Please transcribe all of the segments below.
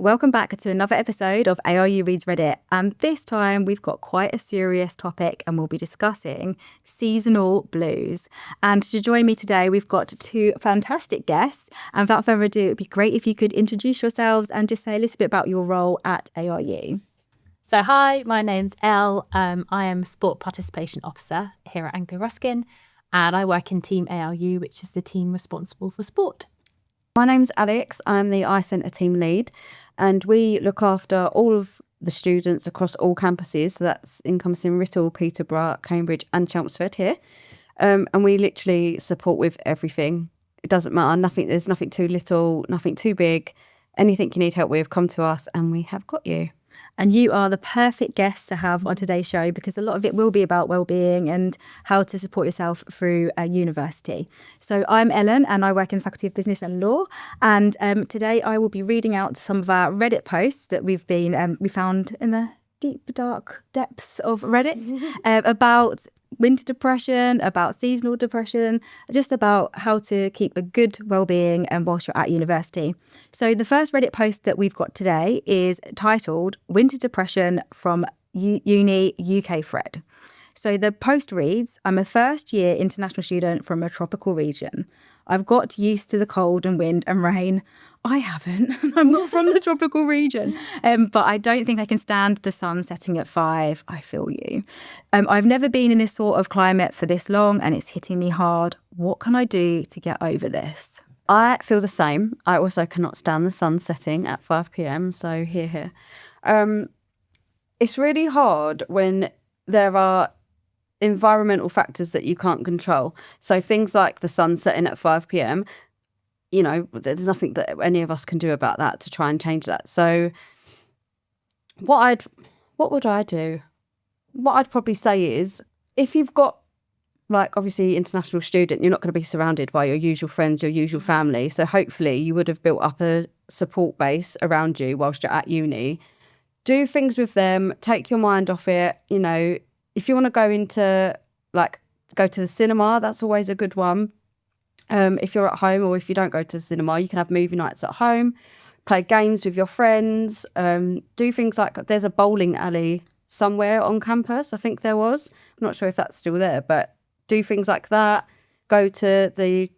Welcome back to another episode of ARU Reads Reddit, and this time we've got quite a serious topic and we'll be discussing seasonal blues. And to join me today we've got two fantastic guests, and without further ado, it'd be great if you could introduce yourselves and just say a little bit about your role at ARU. So hi, my name's Elle. I am Sport Participation Officer here at Anglo Ruskin, and I work in Team ARU, which is the team responsible for sport. My name's Alex. I'm the iCentre team lead, and we look after all of the students across all campuses. So that's encompassing Writtle, Peterborough, Cambridge and Chelmsford here. And we literally support with everything. It doesn't matter. There's nothing too little, nothing too big. Anything you need help with, come to us and we have got you. And you are the perfect guest to have on today's show because a lot of it will be about wellbeing and how to support yourself through a university. So I'm Ellen and I work in the Faculty of Business and Law. And today I will be reading out some of our Reddit posts that we found in the deep, dark depths of Reddit about winter depression, about seasonal depression, just about how to keep a good well-being whilst you're at university. So the first Reddit post that we've got today is titled Winter Depression from Uni UK Fred. So the post reads, I'm a first year international student from a tropical region. I've got used to the cold and wind and rain. I haven't. I'm not from the tropical region. But I don't think I can stand the sun setting at 5. I feel you. I've never been in this sort of climate for this long and it's hitting me hard. What can I do to get over this? I feel the same. I also cannot stand the sun setting at 5 p.m. So here. It's really hard when there are environmental factors that you can't control. So things like the sun setting at 5 p.m, you know, there's nothing that any of us can do about that to try and change that. So what would I do? What I'd probably say is, if you've got, like, obviously international student, you're not going to be surrounded by your usual friends, your usual family. So hopefully you would have built up a support base around you whilst you're at uni. Do things with them, take your mind off it. You know, if you want to go to the cinema, that's always a good one. If you're at home, or if you don't go to the cinema, you can have movie nights at home, play games with your friends, do things like, there's a bowling alley somewhere on campus, I think there was. I'm not sure if that's still there, but do things like that. Go to the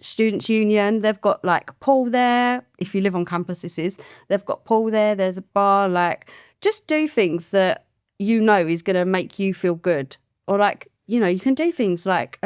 Students' Union. They've got like pool there. If you live on campus, they've got pool there. There's a bar. Like, just do things that you know is going to make you feel good. Or like, you know, you can do things like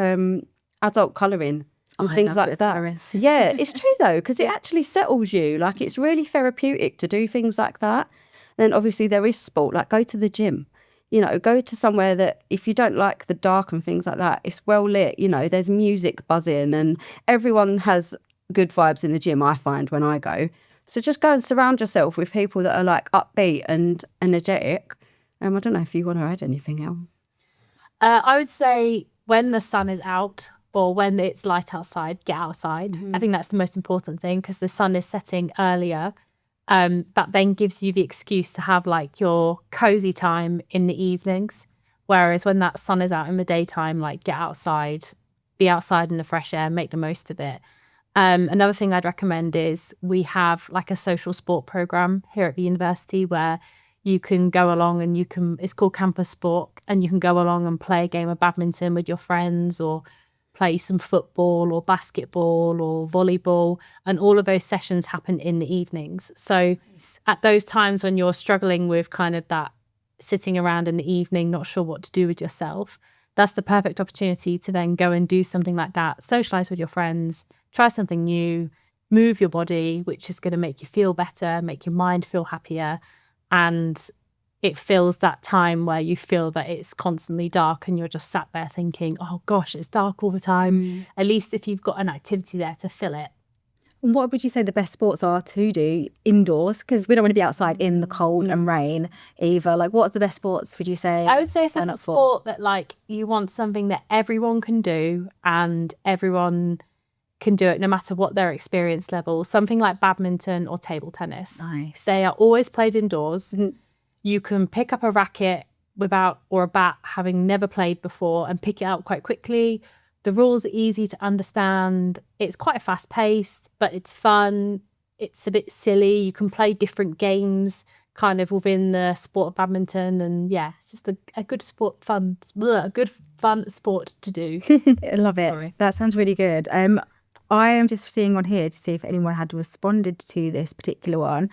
adult colouring and things like that. Yeah, it's true though, because it actually settles you. Like, it's really therapeutic to do things like that. Then obviously there is sport, like go to the gym. You know, go to somewhere that, if you don't like the dark and things like that, it's well lit. You know, there's music buzzing and everyone has good vibes in the gym, I find, when I go. So just go and surround yourself with people that are like upbeat and energetic. I don't know if you want to add anything else. I would say when the sun is out or when it's light outside, get outside. I think that's the most important thing, because the sun is setting earlier. That then gives you the excuse to have like your cozy time in the evenings. Whereas when that sun is out in the daytime, like, get outside, be outside in the fresh air, make the most of it. Another thing I'd recommend is we have like a social sport program here at the university where you can go along and it's called Campus Sport, and you can go along and play a game of badminton with your friends, or play some football or basketball or volleyball, and all of those sessions happen in the evenings. So at those times when you're struggling with kind of that sitting around in the evening, not sure what to do with yourself, that's the perfect opportunity to then go and do something like that, socialize with your friends, try something new, move your body, which is going to make you feel better, make your mind feel happier. And it fills that time where you feel that it's constantly dark and you're just sat there thinking, oh gosh, it's dark all the time. At least if you've got an activity there to fill it. What would you say the best sports are to do indoors? Because we don't want to be outside in the cold and rain either. Like, what's the best sports, would you say? I would say it's a sport that, like, you want something that everyone can do and everyone can do it no matter what their experience level. Something like badminton or table tennis. Nice. They are always played indoors. You can pick up a racket or a bat, having never played before, and pick it up quite quickly. The rules are easy to understand. It's quite fast paced, but it's fun. it's a bit silly. You can play different games kind of within the sport of badminton, and yeah, it's just a good fun sport to do. I love it. Sorry. That sounds really good. I am just seeing on here to see if anyone had responded to this particular one.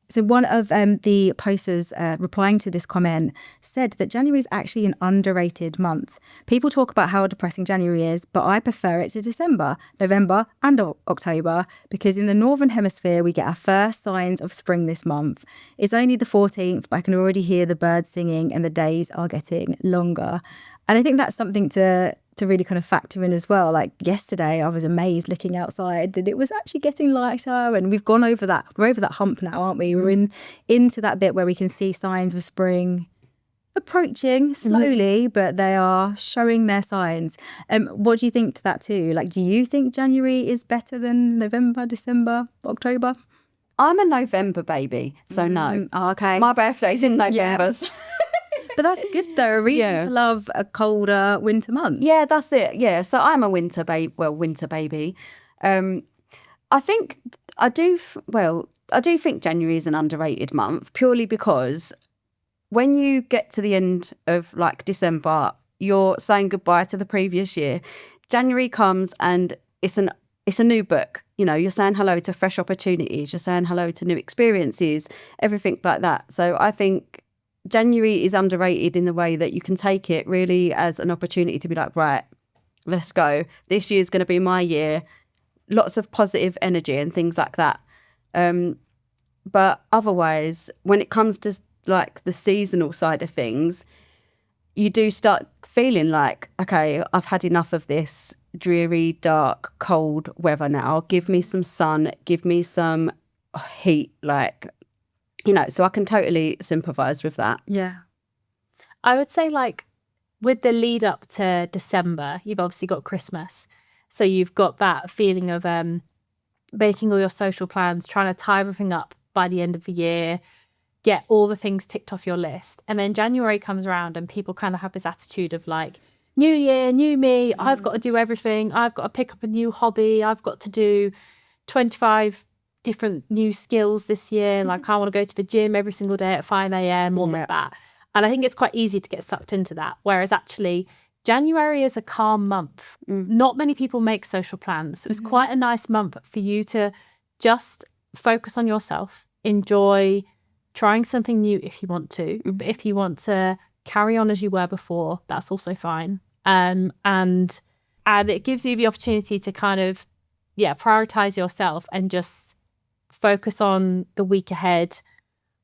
So one of the posters replying to this comment said that January is actually an underrated month. People talk about how depressing January is, but I prefer it to December, November and October, because in the Northern Hemisphere, we get our first signs of spring this month. It's only the 14th, but I can already hear the birds singing and the days are getting longer. And I think that's something to really kind of factor in as well. Like yesterday, I was amazed looking outside that it was actually getting lighter, and we've gone over that. We're over that hump now, aren't we? We're into that bit where we can see signs of spring approaching slowly, but they are showing their signs. What do you think to that too? Like, do you think January is better than November, December, October? I'm a November baby, so no. Oh, okay. My birthday's in November. Yeah. But that's good though, a reason to love a colder winter month. Yeah, that's it. Yeah, so I'm a winter baby. I think I do think January is an underrated month purely because when you get to the end of like December, you're saying goodbye to the previous year. January comes and it's a new book. You know, you're saying hello to fresh opportunities. You're saying hello to new experiences, everything like that. So I think January is underrated in the way that you can take it really as an opportunity to be like, right, let's go. This year's going to be my year. Lots of positive energy and things like that. But otherwise, when it comes to like the seasonal side of things, you do start feeling like, okay, I've had enough of this dreary, dark, cold weather now. Give me some sun, give me some heat, like, you know, so I can totally sympathise with that. Yeah. I would say like with the lead up to December, you've obviously got Christmas. So you've got that feeling of making all your social plans, trying to tie everything up by the end of the year, get all the things ticked off your list. And then January comes around and people kind of have this attitude of like, new year, new me, I've got to do everything. I've got to pick up a new hobby. I've got to do 25 different new skills this year. Like I want to go to the gym every single day at 5 a.m. all like that. And I think it's quite easy to get sucked into that. Whereas actually January is a calm month. Not many people make social plans. So it's quite a nice month for you to just focus on yourself, enjoy trying something new if you want to. But if you want to carry on as you were before, that's also fine. And it gives you the opportunity to kind of, prioritize yourself and just focus on the week ahead,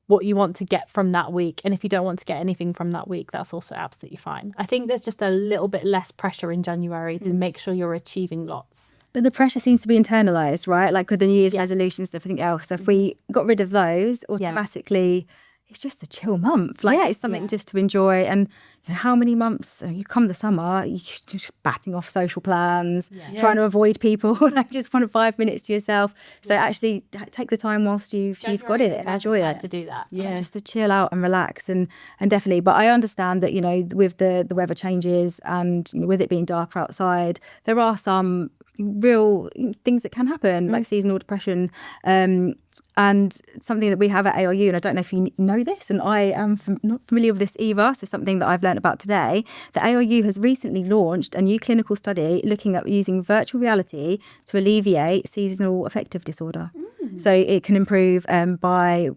what you want to get from that week. And if you don't want to get anything from that week, that's also absolutely fine. I think there's just a little bit less pressure in January to make sure you're achieving lots. But the pressure seems to be internalized, right? Like with the New Year's resolutions and everything else. So if we got rid of those, automatically it's just a chill month. Like it's something just to enjoy. And you know, how many months, you come the summer, you're just batting off social plans, trying to avoid people, like just want 5 minutes to yourself. So actually take the time whilst you've got it and enjoy it. To do that. Just to chill out and relax and definitely. But I understand that, you know, with the weather changes and you know, with it being darker outside, there are some real things that can happen, like seasonal depression. And something that we have at ARU, and I don't know if you know this, and I am not familiar with this either, so something that I've learned about today, the ARU has recently launched a new clinical study looking at using virtual reality to alleviate seasonal affective disorder. So it can improve by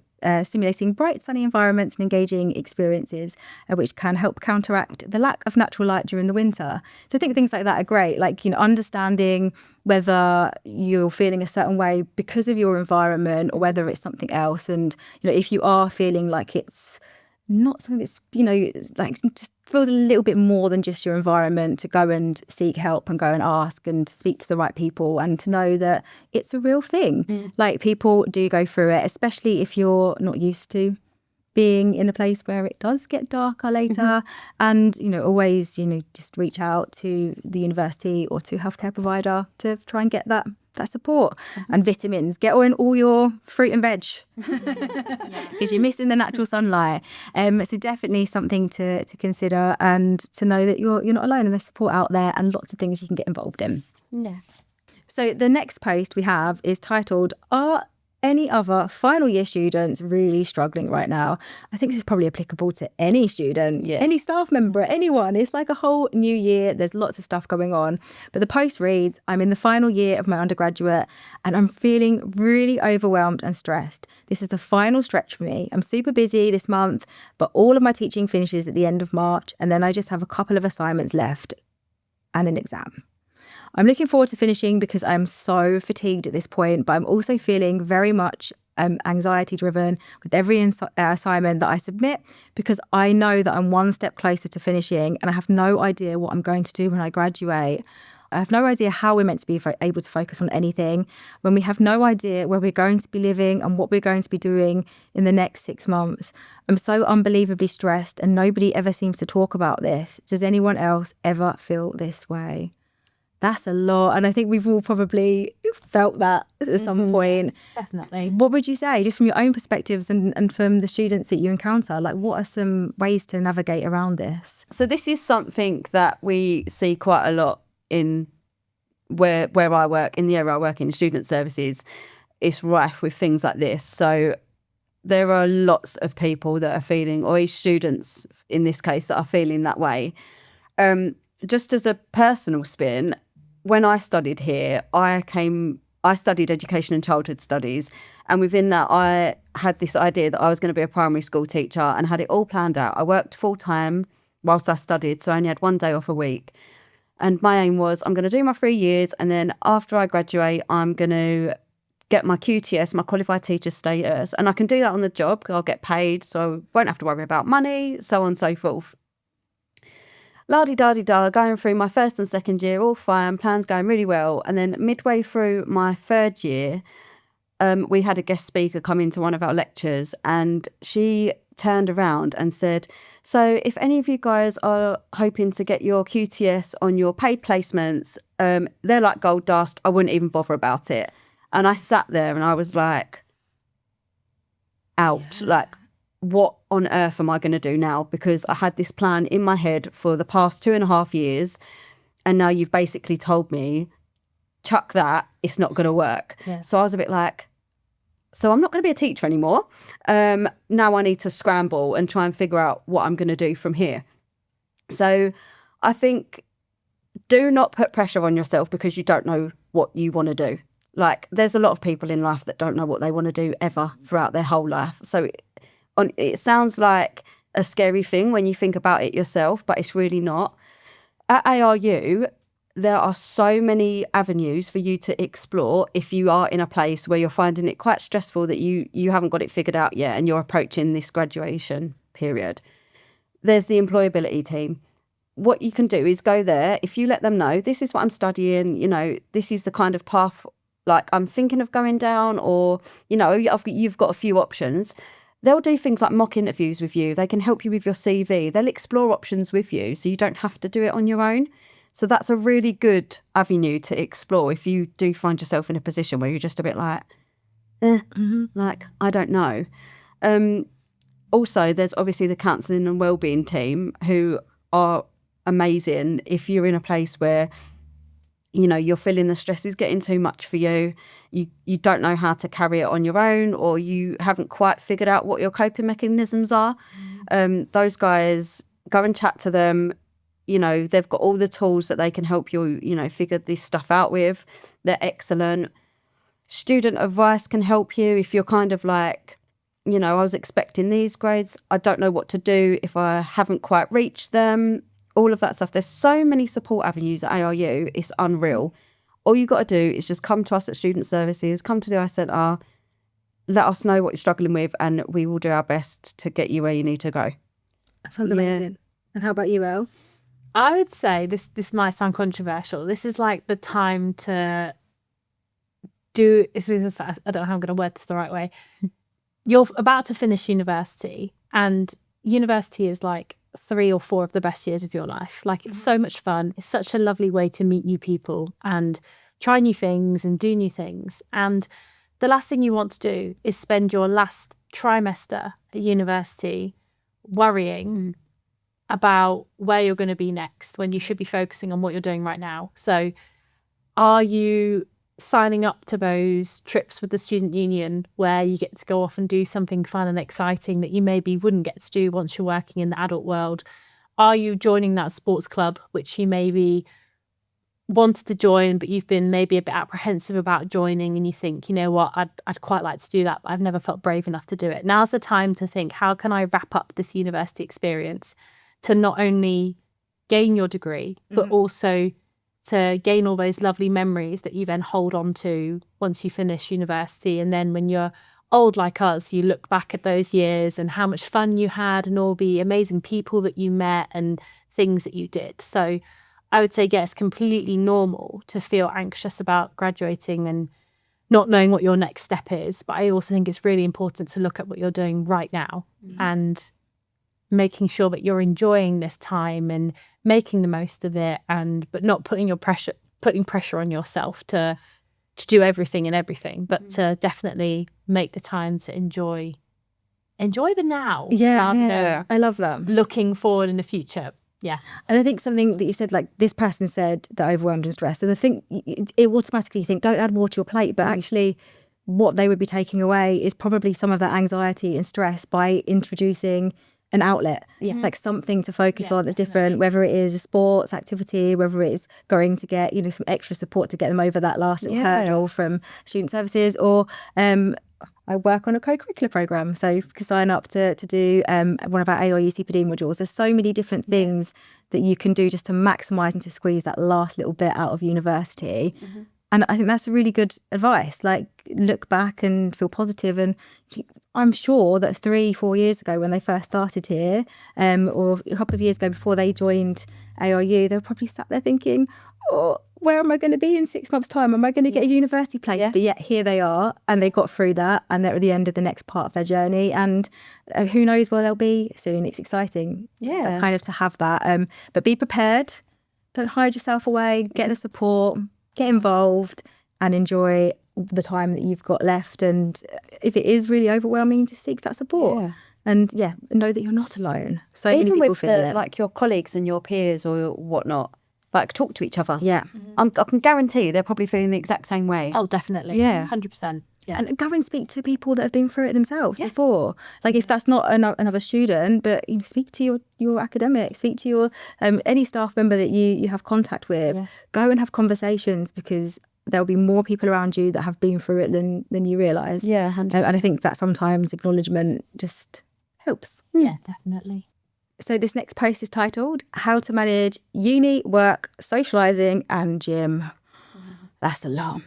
simulating bright, sunny environments and engaging experiences, which can help counteract the lack of natural light during the winter. So I think things like that are great, like, you know, understanding whether you're feeling a certain way because of your environment or whether it's something else. And, you know, if you are feeling like it's not something that's, you know, like just feels a little bit more than just your environment, to go and seek help and go and ask and speak to the right people and to know that it's a real thing. Like people do go through it, especially if you're not used to being in a place where it does get darker later. And, you know, always, you know, just reach out to the university or to a healthcare provider to try and get that support. And vitamins, get in all your fruit and veg because you're missing the natural sunlight. So definitely something to consider, and to know that you're not alone and there's support out there and lots of things you can get involved in. So the next post we have is titled, "Are any other final year students really struggling right now?" I think this is probably applicable to any student, any staff member, anyone. It's like a whole new year. There's lots of stuff going on. But the post reads, "I'm in the final year of my undergraduate and I'm feeling really overwhelmed and stressed. This is the final stretch for me. I'm super busy this month, but all of my teaching finishes at the end of March and then I just have a couple of assignments left and an exam. I'm looking forward to finishing because I'm so fatigued at this point, but I'm also feeling very much anxiety driven with every assignment that I submit because I know that I'm one step closer to finishing and I have no idea what I'm going to do when I graduate. I have no idea how we're meant to be able to focus on anything when we have no idea where we're going to be living and what we're going to be doing in the next 6 months. I'm so unbelievably stressed and nobody ever seems to talk about this. Does anyone else ever feel this way?" That's a lot. And I think we've all probably felt that at some point. Definitely. What would you say, just from your own perspectives and from the students that you encounter? Like, what are some ways to navigate around this? So this is something that we see quite a lot in where I work, in the area I work in student services. It's rife with things like this. So there are lots of people that are feeling, or students in this case, that are feeling that way. Just as a personal spin, when I studied here, I studied education and childhood studies. And within that, I had this idea that I was going to be a primary school teacher and had it all planned out. I worked full time whilst I studied, so I only had 1 day off a week. And my aim was, I'm going to do my 3 years. And then after I graduate, I'm going to get my QTS, my qualified teacher status. And I can do that on the job because I'll get paid, so I won't have to worry about money, so on and so forth. La-di-da-di-da, going through my first and second year, all fine, plans going really well. And then midway through my third year, we had a guest speaker come into one of our lectures and she turned around and said, "So if any of you guys are hoping to get your QTS on your paid placements, they're like gold dust. I wouldn't even bother about it." And I sat there and I was like, ouch, like, what on earth am I going to do now? Because I had this plan in my head for the past 2.5 years. And now you've basically told me, chuck that, it's not going to work. Yeah. So I was a bit like, so I'm not going to be a teacher anymore. Now I need to scramble and try and figure out what I'm going to do from here. So I think do not put pressure on yourself because you don't know what you want to do. Like, there's a lot of people in life that don't know what they want to do ever throughout their whole life. So it sounds like a scary thing when you think about it yourself, but it's really not. At ARU, there are so many avenues for you to explore if you are in a place where you're finding it quite stressful that you haven't got it figured out yet and you're approaching this graduation period. There's the employability team. What you can do is go there. If you let them know, this is what I'm studying, this is the kind of path like I'm thinking of going down, or, you've got a few options. They'll do things like mock interviews with you. They can help you with your CV. They'll explore options with you so you don't have to do it on your own. So that's a really good avenue to explore if you do find yourself in a position where you're just a bit like, like, I don't know. Also, there's obviously the counselling and wellbeing team who are amazing if you're in a place where, you're feeling the stress is getting too much for you. You don't know how to carry it on your own, or you haven't quite figured out what your coping mechanisms are. Those guys, go and chat to them. They've got all the tools that they can help you, figure this stuff out with. They're excellent. Student advice can help you if you're kind of like, I was expecting these grades. I don't know what to do if I haven't quite reached them. All of that stuff. There's so many support avenues at ARU. It's unreal. All you got to do is just come to us at Student Services, come to the iCentre, let us know what you're struggling with, and we will do our best to get you where you need to go. That sounds amazing. And how about you, Elle? I would say this might sound controversial. This is like the time to do. I don't know how I'm going to word this the right way. You're about to finish university, and university is like 3 or 4 of the best years of your life. Like, it's so much fun. It's such a lovely way to meet new people and try new things and do new things. And the last thing you want to do is spend your last trimester at university worrying about where you're going to be next when you should be focusing on what you're doing right now. So are you signing up to those trips with the student union where you get to go off and do something fun and exciting that you maybe wouldn't get to do once you're working in the adult world? Are you joining that sports club which you maybe wanted to join but you've been maybe a bit apprehensive about joining, and you think, you know what, I'd quite like to do that, but I've never felt brave enough to do it? Now's the time to think, how can I wrap up this university experience to not only gain your degree but also to gain all those lovely memories that you then hold on to once you finish university. And then when you're old like us, you look back at those years and how much fun you had and all the amazing people that you met and things that you did. So I would say, yeah, it's completely normal to feel anxious about graduating and not knowing what your next step is. But I also think it's really important to look at what you're doing right now and making sure that you're enjoying this time and making the most of it, but not putting pressure on yourself to do everything, but to definitely make the time to enjoy the now. Yeah. I love that. Looking forward in the future. Yeah. And I think something that you said, like this person said that overwhelmed and stressed, and I think it automatically think, don't add more to your plate, but actually what they would be taking away is probably some of that anxiety and stress by introducing an outlet, like something to focus on that's different, whether it is a sports activity, whether it is going to get, some extra support to get them over that last little hurdle from student services, or I work on a co-curricular program, so you can sign up to do one of our ARU CPD modules. There's so many different things that you can do just to maximise and to squeeze that last little bit out of university. And I think that's a really good advice. Like, look back and feel positive. And I'm sure that 3-4 years ago when they first started here, or a couple of years ago before they joined ARU, they were probably sat there thinking, oh, where am I going to be in 6 months' time? Am I going to get a university place? But yet here they are, and they got through that, and they're at the end of the next part of their journey. And who knows where they'll be soon. It's exciting kind of to have that. But be prepared. Don't hide yourself away. Get the support. Get involved and enjoy the time that you've got left. And if it is really overwhelming, just seek that support. And know that you're not alone. So even many people with feel it. like your colleagues and your peers or whatnot, like talk to each other. Mm-hmm. I can guarantee they're probably feeling the exact same way. Oh, definitely. 100%. Yeah. And go and speak to people that have been through it themselves before. Like, if that's not another student, but speak to your academic, speak to your any staff member that you have contact with. Go and have conversations, because there'll be more people around you that have been through it than you realise. 100%. And I think that sometimes acknowledgement just helps. Yeah, definitely. So this next post is titled How to Manage Uni, Work, Socialising and Gym. That's a lot.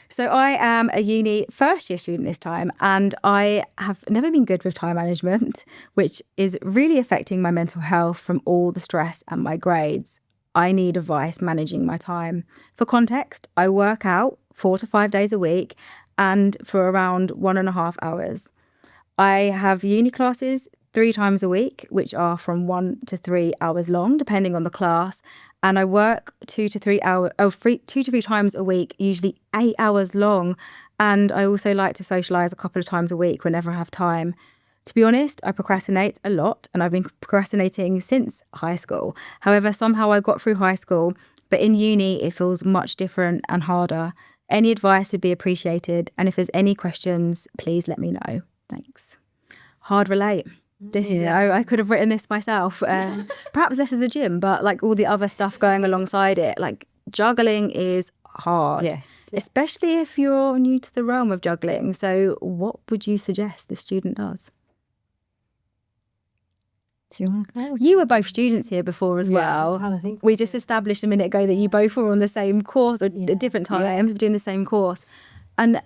So I am a uni first year student this time, and I have never been good with time management, which is really affecting my mental health from all the stress and my grades. I need advice managing my time. For context, I work out 4 to 5 days a week and for around 1.5 hours. I have uni classes 3 times a week, which are from 1 to 3 hours long, depending on the class. And I work 2 to 3 times a week, usually 8 hours long. And I also like to socialise a couple of times a week whenever I have time. To be honest, I procrastinate a lot, and I've been procrastinating since high school. However, somehow I got through high school, but in uni, it feels much different and harder. Any advice would be appreciated. And if there's any questions, please let me know. Thanks. Hard relate. I could have written this myself. Perhaps less of the gym, but like all the other stuff going alongside it. Like, juggling is hard. Yes. Especially if you're new to the realm of juggling. So what would you suggest the student does? Do you want to go? You were both students here before as well. I'm trying to think. We just established a minute ago that you both were on the same course, or at different times, doing the same course. And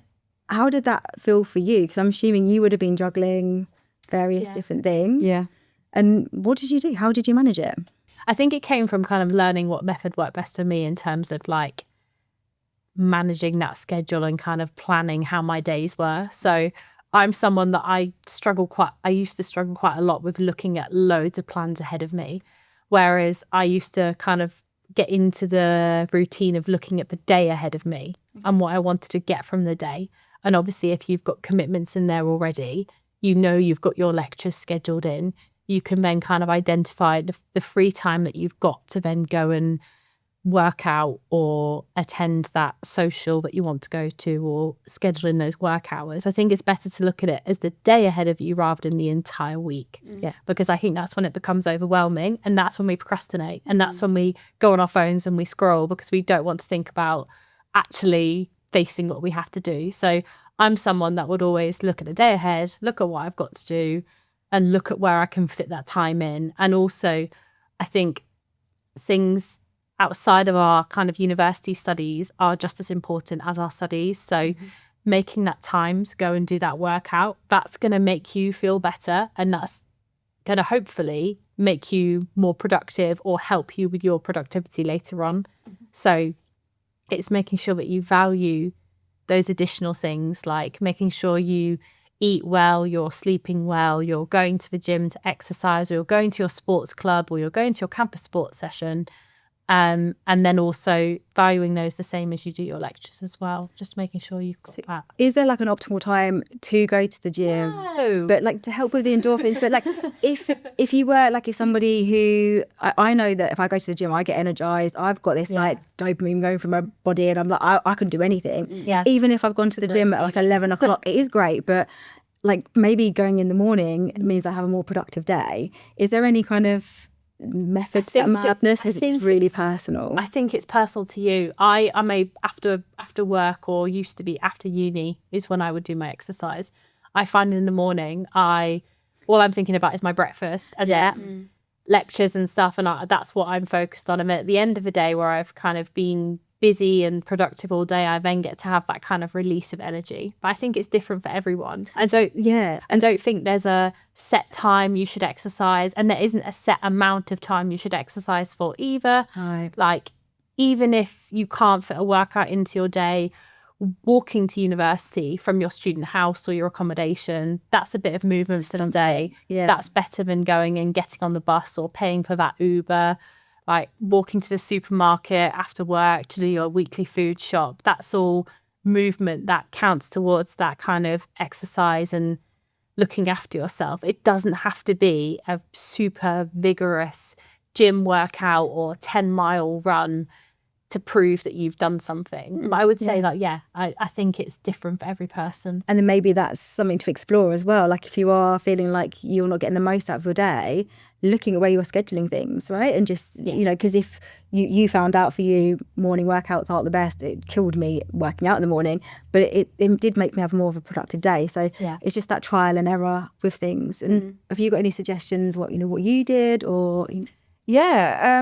how did that feel for you? Because I'm assuming you would have been juggling various different things. Yeah. And what did you do? How did you manage it? I think it came from kind of learning what method worked best for me in terms of like managing that schedule and kind of planning how my days were. So I'm someone that I used to struggle quite a lot with looking at loads of plans ahead of me. Whereas I used to kind of get into the routine of looking at the day ahead of me and what I wanted to get from the day. And obviously, if you've got commitments in there already, you've got your lectures scheduled in, you can then kind of identify the free time that you've got to then go and work out or attend that social that you want to go to or schedule in those work hours. I think it's better to look at it as the day ahead of you rather than the entire week. Yeah. Because I think that's when it becomes overwhelming, and that's when we procrastinate, and that's when we go on our phones and we scroll because we don't want to think about actually facing what we have to do. So I'm someone that would always look at the day ahead, look at what I've got to do, and look at where I can fit that time in. And also, I think things outside of our kind of university studies are just as important as our studies. So making that time to go and do that workout, that's going to make you feel better, and that's going to hopefully make you more productive or help you with your productivity later on. So it's making sure that you value those additional things, like making sure you eat well, you're sleeping well, you're going to the gym to exercise, or you're going to your sports club, or you're going to your campus sports session. And then also valuing those the same as you do your lectures as well. Just making sure you've got that. Is there like an optimal time to go to the gym? No. But like to help with the endorphins. But like if you were like, if somebody who, I know that if I go to the gym, I get energized. I've got this like dopamine going through my body, and I'm like, I can do anything. Yeah. Even if I've gone to the gym at like 11 o'clock, it is great. But like maybe going in the morning means I have a more productive day. Is there any kind of method to that madness? Is it really personal? I think it's personal to you. I'm after work, or used to be after uni, is when I would do my exercise. I find in the morning all I'm thinking about is my breakfast and lectures and stuff, and that's what I'm focused on. And at the end of the day, where I've kind of been busy and productive all day, I then get to have that kind of release of energy. But I think it's different for everyone. And so, and don't think there's a set time you should exercise, and there isn't a set amount of time you should exercise for either. Right. Like, even if you can't fit a workout into your day, walking to university from your student house or your accommodation, that's a bit of movement for the day. Yeah. That's better than going and getting on the bus or paying for that Uber. Like walking to the supermarket after work to do your weekly food shop, that's all movement that counts towards that kind of exercise and looking after yourself. It doesn't have to be a super vigorous gym workout or 10-mile run to prove that you've done something. But I would say that, I think it's different for every person. And then maybe that's something to explore as well. Like if you are feeling like you're not getting the most out of your day, looking at where you're scheduling things, right? And just, you know, because if you found out for you morning workouts aren't the best, it killed me working out in the morning, but it did make me have more of a productive day. So it's just that trial and error with things. And have you got any suggestions what you did or? Yeah,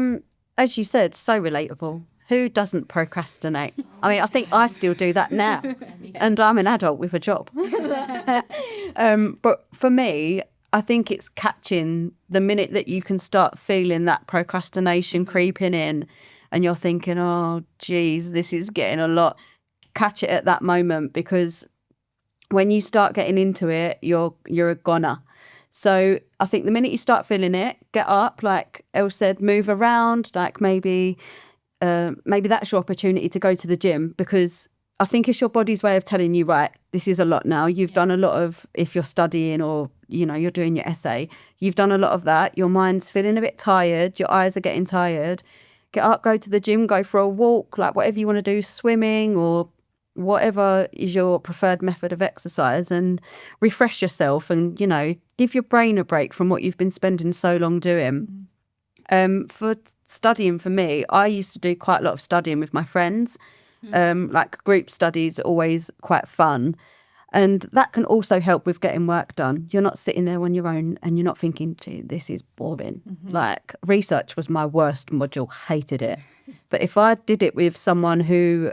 as you said, so relatable. Who doesn't procrastinate? I mean, I think I still do that now, and I'm an adult with a job. But for me, I think it's catching the minute that you can start feeling that procrastination creeping in, and you're thinking, oh, geez, this is getting a lot. Catch it at that moment, because when you start getting into it, you're a goner. So I think the minute you start feeling it, get up, like Elle said, move around, like maybe that's your opportunity to go to the gym, because I think it's your body's way of telling you, right, this is a lot now. You've done a lot of, if you're studying or, you're doing your essay, you've done a lot of that. Your mind's feeling a bit tired. Your eyes are getting tired. Get up, go to the gym, go for a walk, like whatever you want to do, swimming or whatever is your preferred method of exercise, and refresh yourself and, give your brain a break from what you've been spending so long doing. For studying, for me, I used to do quite a lot of studying with my friends. Like group studies are always quite fun, and that can also help with getting work done. You're not sitting there on your own and you're not thinking, gee, this is boring. Like research was my worst module, hated it. But if I did it with someone who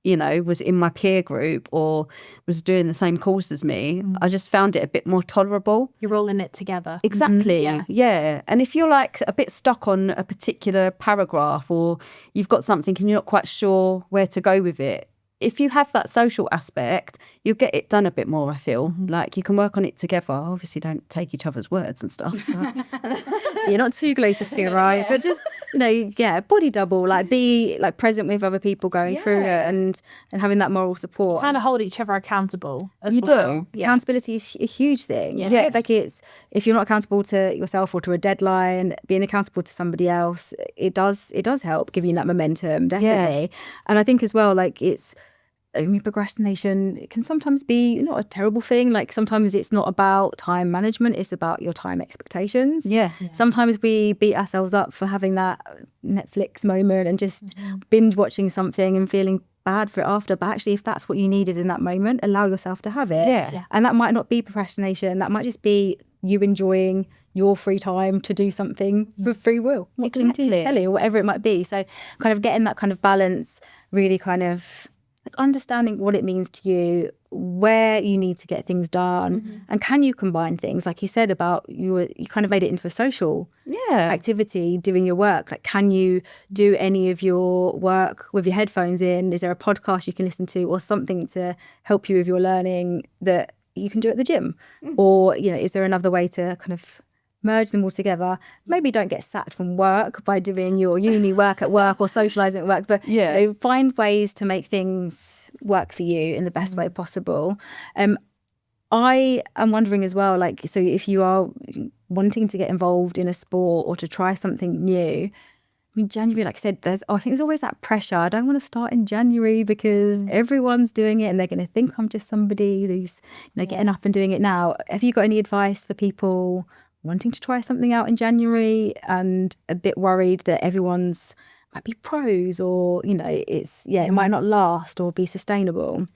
was in my peer group or was doing the same course as me, I just found it a bit more tolerable. You're all in it together. Exactly. Yeah. And if you're like a bit stuck on a particular paragraph, or you've got something and you're not quite sure where to go with it, if you have that social aspect, you'll get it done a bit more, I feel. Like you can work on it together. Obviously, don't take each other's words and stuff. You're not too graciously right, but just, body double, like be like present with other people going through it and having that moral support. Kind of hold each other accountable as You well. do. Accountability is a huge thing. Yeah. Right? Like it's, if you're not accountable to yourself or to a deadline, being accountable to somebody else, it does help give you that momentum, definitely. And I think as well, like procrastination can sometimes be not a terrible thing. Like sometimes it's not about time management, it's about your time expectations. Sometimes we beat ourselves up for having that Netflix moment and just binge watching something and feeling bad for it after. But actually, if that's what you needed in that moment, allow yourself to have it. And that might not be procrastination, that might just be you enjoying your free time to do something for free will, watching telly or whatever it might be. So kind of getting that kind of balance, really kind of like understanding what it means to you, where you need to get things done, and can you combine things, like you said about you kind of made it into a social activity, doing your work. Like, can you do any of your work with your headphones in? Is there a podcast you can listen to or something to help you with your learning that you can do at the gym? Or, is there another way to kind of merge them all together? Maybe don't get sacked from work by doing your uni work at work or socialising at work, but find ways to make things work for you in the best way possible. I am wondering as well, like, so if you are wanting to get involved in a sport or to try something new, I mean, January, like I said, I think there's always that pressure. I don't want to start in January because everyone's doing it and they're going to think I'm just somebody who's getting up and doing it now. Have you got any advice for people wanting to try something out in January and a bit worried that everyone's might be pros or, it might not last or be sustainable?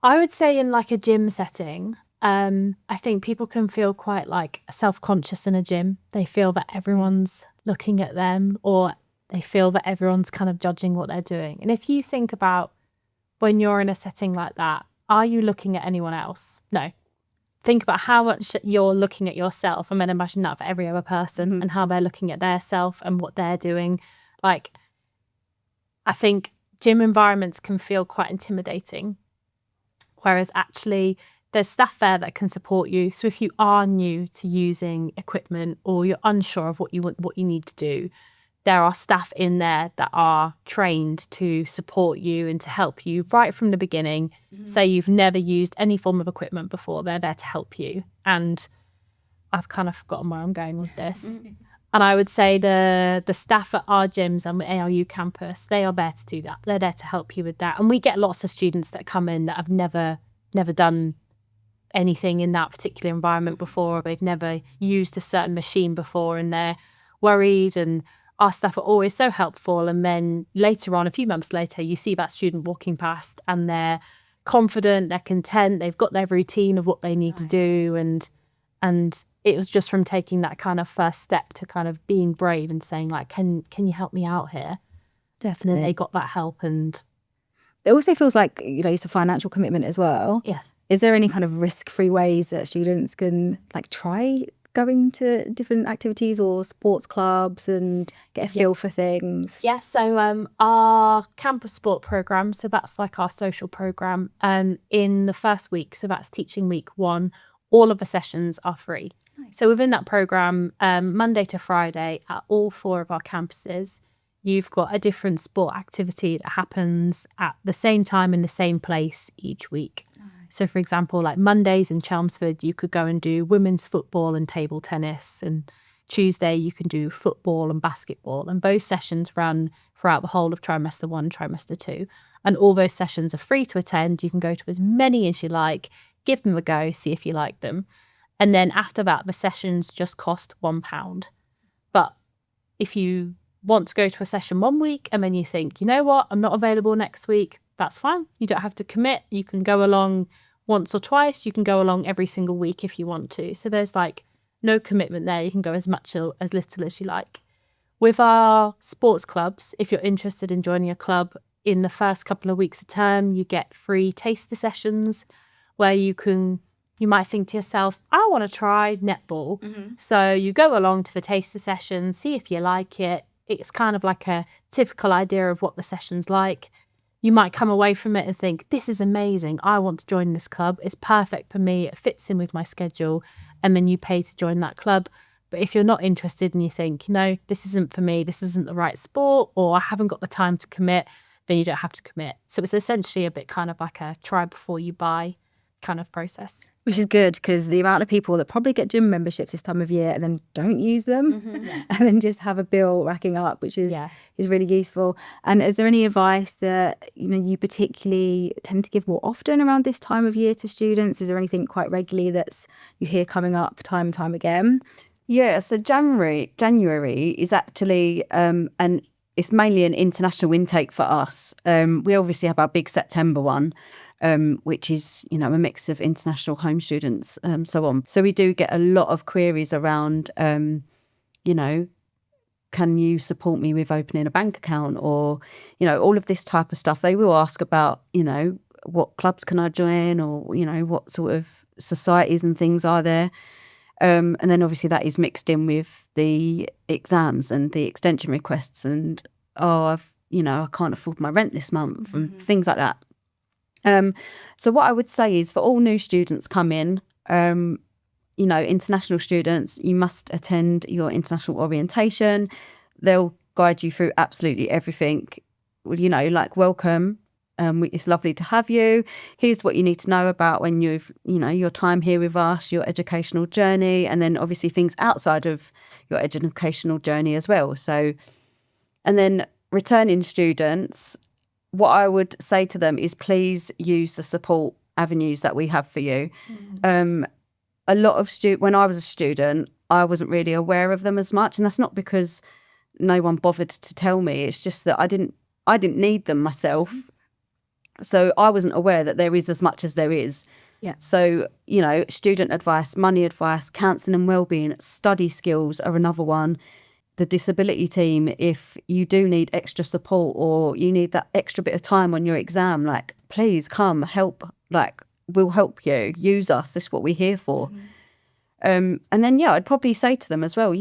I would say in like a gym setting, I think people can feel quite like self-conscious in a gym. They feel that everyone's looking at them, or they feel that everyone's kind of judging what they're doing. And if you think about when you're in a setting like that, are you looking at anyone else? No. Think about how much you're looking at yourself, and then imagine that for every other person and how they're looking at their self and what they're doing. Like, I think gym environments can feel quite intimidating, whereas actually there's staff there that can support you. So if you are new to using equipment or you're unsure of what you need to do, there are staff in there that are trained to support you and to help you right from the beginning. Say you've never used any form of equipment before, they're there to help you. And I've kind of forgotten where I'm going with this. And I would say the staff at our gyms and the ARU campus, they are there to do that. They're there to help you with that. And we get lots of students that come in that have never done anything in that particular environment before, or they've never used a certain machine before, and they're worried, and our staff are always so helpful. And then later on, a few months later, you see that student walking past and they're confident, they're content, they've got their routine of what they need to do. And it was just from taking that kind of first step to kind of being brave and saying, like, can you help me out here? Definitely. They got that help. And it also feels like, it's a financial commitment as well. yes. Is there any kind of risk-free ways that students can like try going to different activities or sports clubs and get a feel for things? Yeah, so our campus sport programme, so that's like our social programme, in the first week, so that's teaching week 1, all of the sessions are free. Nice. So within that programme, Monday to Friday at all 4 of our campuses, you've got a different sport activity that happens at the same time in the same place each week. So, for example, like Mondays in Chelmsford, you could go and do women's football and table tennis. And Tuesday, you can do football and basketball. And those sessions run throughout the whole of trimester 1, trimester 2. And all those sessions are free to attend. You can go to as many as you like, give them a go, see if you like them. And then after that, the sessions just cost £1. But if you want to go to a session one week and then you think, you know what, I'm not available next week, that's fine. You don't have to commit. You can go along once or twice. You can go along every single week if you want to. So there's like no commitment there. You can go as much or as little as you like. With our sports clubs, if you're interested in joining a club, in the first couple of weeks of term, you get free taster sessions where you might think to yourself, I want to try netball. Mm-hmm. So you go along to the taster session, see if you like it. It's kind of like a typical idea of what the session's like. You might come away from it and think, this is amazing. I want to join this club. It's perfect for me. It fits in with my schedule. And then you pay to join that club. But if you're not interested and you think, no, this isn't for me, this isn't the right sport, or I haven't got the time to commit, then you don't have to commit. So it's essentially a bit kind of like a try before you buy kind of process. Which is good, because the amount of people that probably get gym memberships this time of year and then don't use them and then just have a bill racking up, which is really useful. And is there any advice that you particularly tend to give more often around this time of year to students? Is there anything quite regularly that's you hear coming up time and time again? Yeah, so January is actually and it's mainly an international intake for us. We obviously have our big September one, which is, a mix of international home students, so on. So we do get a lot of queries around, can you support me with opening a bank account, or, all of this type of stuff. They will ask about, what clubs can I join, or, what sort of societies and things are there. And then obviously that is mixed in with the exams and the extension requests and, I can't afford my rent this month and things like that. So what I would say is, for all new students come in, international students, you must attend your international orientation. They'll guide you through absolutely everything, like welcome. It's lovely to have you. Here's what you need to know about when you've, your time here with us, your educational journey, and then obviously things outside of your educational journey as well. So, and then returning students, what I would say to them is, please use the support avenues that we have for you. A lot of when I was a student, I wasn't really aware of them as much, and that's not because no one bothered to tell me. It's just that I didn't need them myself, so I wasn't aware that there is as much as there is. Yeah. So student advice, money advice, counselling and wellbeing, study skills are another one. The disability team, if you do need extra support or you need that extra bit of time on your exam, please come help, we'll help you, use us, this is what we're here for. And then I'd probably say to them as well,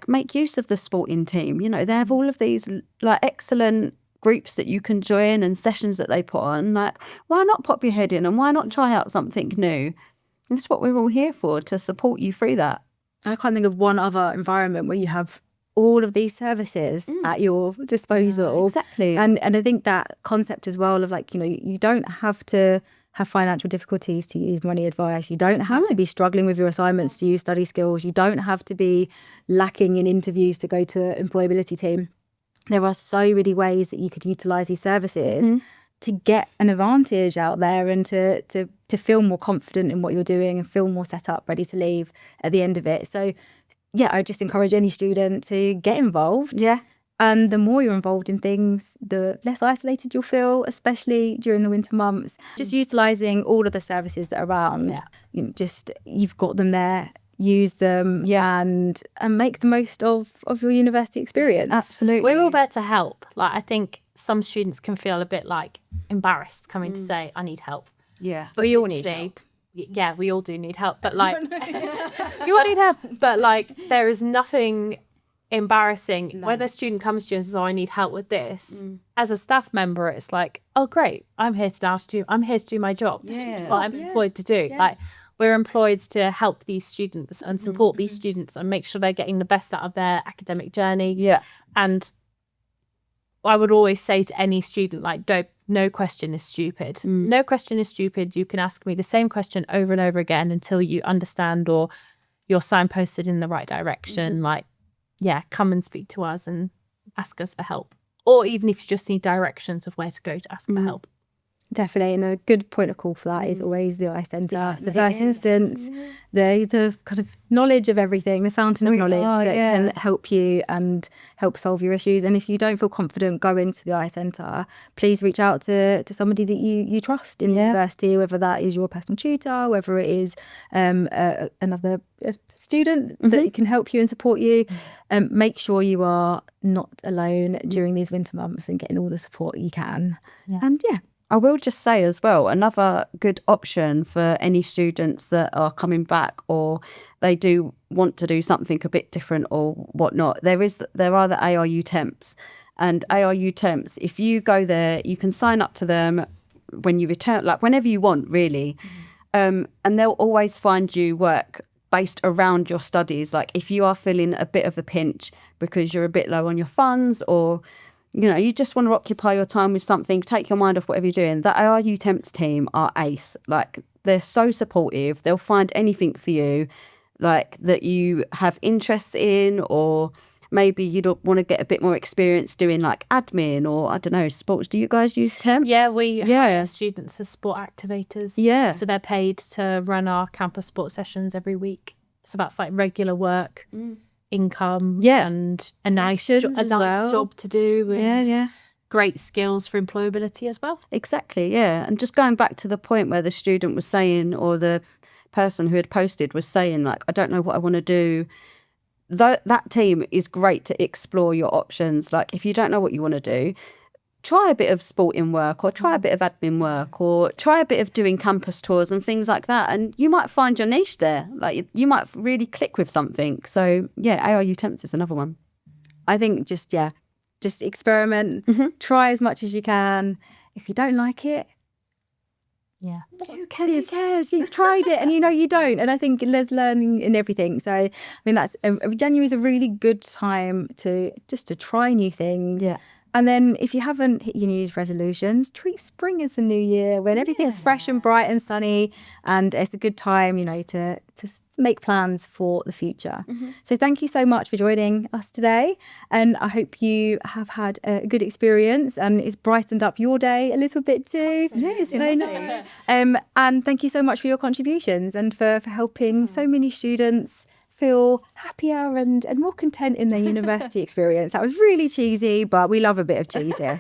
make use of the sporting team. They have all of these excellent groups that you can join and sessions that they put on. Why not pop your head in, and why not try out something new? And that's what we're all here for, to support you through that. I can't think of one other environment where you have all of these services at your disposal. Exactly. And I think that concept as well of you don't have to have financial difficulties to use money advice. You don't have to be struggling with your assignments to use study skills. You don't have to be lacking in interviews to go to employability team. There are so many ways that you could utilise these services to get an advantage out there and to feel more confident in what you're doing and feel more set up, ready to leave at the end of it. So I just encourage any student to get involved. Yeah. And the more you're involved in things, the less isolated you'll feel, especially during the winter months. Just utilising all of the services that are around. Yeah. You've got them there, use them, and make the most of your university experience. Absolutely. We're all there to help. I think some students can feel a bit embarrassed coming to say, I need help. Yeah. But we all need help. Yeah, we all do need help, but we all need help. But there is nothing embarrassing when a student comes to you and says, I need help with this. As a staff member, it's oh great, I'm here to do my job. This is what I'm employed to do. We're employed to help these students and support these students and make sure they're getting the best out of their academic journey. Yeah. And I would always say to any student, no question is stupid. No question is stupid. You can ask me the same question over and over again until you understand or you're signposted in the right direction. Come and speak to us and ask us for help. Or even if you just need directions of where to go to ask for help. Definitely, and a good point of call for that is always the iCentre. It's the first instance, the kind of knowledge of everything, the fountain of knowledge that can help you and help solve your issues. And if you don't feel confident going to the iCentre, please reach out to somebody that you trust in the university, whether that is your personal tutor, whether it is another student that can help you and support you. Make sure you are not alone during these winter months and getting all the support you can. And I will just say as well, another good option for any students that are coming back or they do want to do something a bit different or whatnot, there are the ARU temps. And ARU temps, if you go there, you can sign up to them when you return, whenever you want, really. And they'll always find you work based around your studies. Like if you are feeling a bit of a pinch because you're a bit low on your funds, or you just want to occupy your time with something, take your mind off whatever you're doing, the ARU Temps team are ace. Like they're so supportive. They'll find anything for you, like that you have interest in, or maybe you don't want to get a bit more experience doing like admin or I don't know, sports. Do you guys use temps? Yeah, we hire students as sport activators. Yeah. So they're paid to run our campus sports sessions every week. So that's like regular work, income, and a nice job to do. And great skills for employability as well. Exactly, yeah. And just going back to the point where the student was saying, or the person who had posted was saying, like, I don't know what I want to do. That team is great to explore your options. Like if you don't know what you want to do, try a bit of sporting work, or try a bit of admin work, or try a bit of doing campus tours and things like that. And you might find your niche there. Like you might really click with something. So yeah, ARU Temps is another one. I think just experiment, try as much as you can. If you don't like it, who cares? You've tried it and you don't. And I think there's learning in everything. So I mean, January is a really good time to try new things. Yeah. And then if you haven't hit your New Year's resolutions, treat spring as the new year, when everything is fresh and bright and sunny, and it's a good time, to make plans for the future. So thank you so much for joining us today, and I hope you have had a good experience and it's brightened up your day a little bit too. Yes, and thank you so much for your contributions and for helping so many students feel happier and more content in their university experience. That was really cheesy, but we love a bit of cheese here.